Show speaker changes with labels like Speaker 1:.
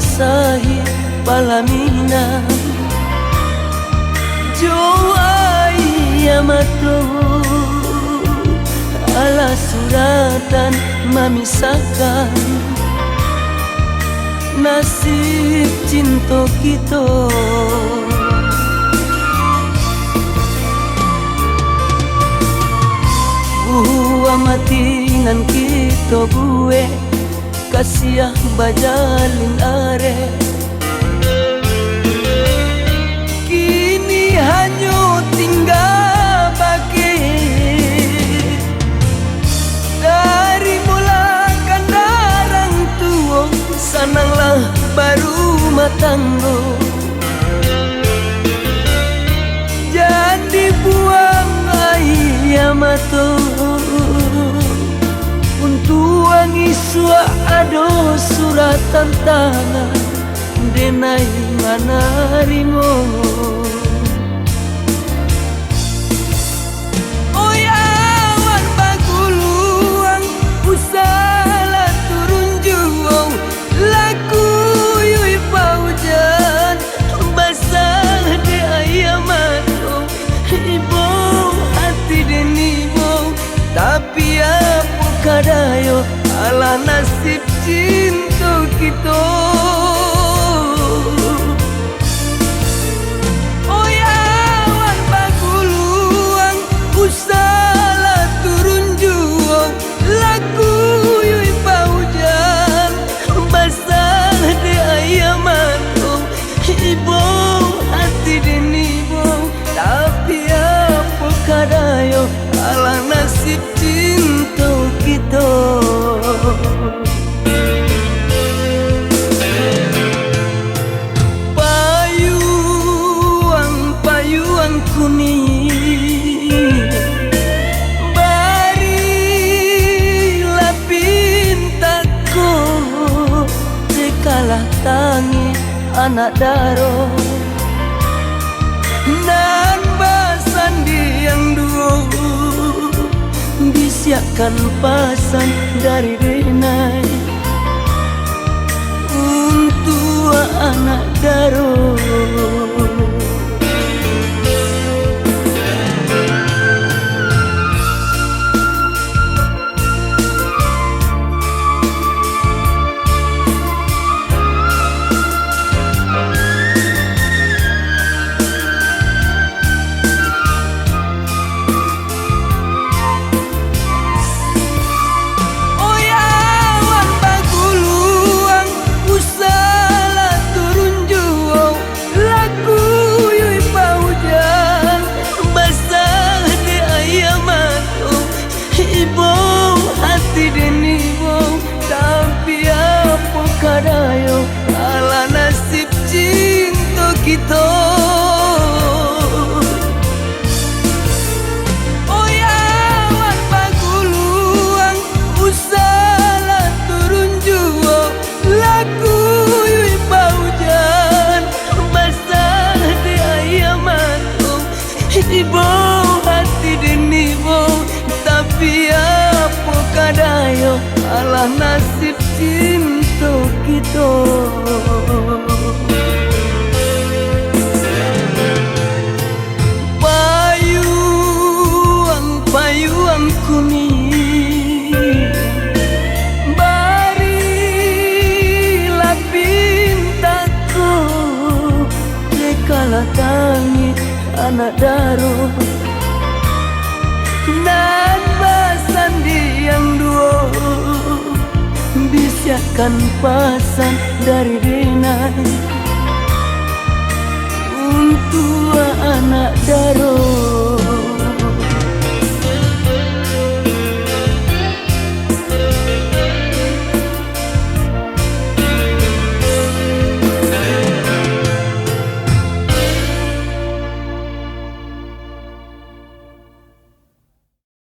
Speaker 1: basahi palamina Joai yamato ala suratan memisahkan nasib cinta kita. Buah matinan kita buwe kasiah bajalin are kini hanya tinggal bagi dari mula kandarang tua sananglah baru matanggo jadi buang air mata untuk angiswa ado suratan tangan denai manarimo oyawan baguluang usala turun juang laku yui paujan basah de ayamato ibu hati denibo tapi apa kadayo ala nasib cinta kita. Oyawan baguluang usala turun juang laku yui paujan basah de ayamato ibu hati denibo tapi apa kadayo ala nasib cinta kita. Payuang kuning barilah pintaku sekalah tangi anak daro nan basandi yang dua bisiakan pasan dari denai untuk anak daro. Ibu hati denibo tapi apa kadayo ala nasib cinta kita. Oyawan baguluang usala turun juang laku yui paujan basah de ayamato ibu hati denibo tapi apa kadayo ala nasib cinta kita. Payuang kuning barilah pintaku sekala tangi anak daro nan basandi yang dua bisiakan pasan dari denai untuk anak daro.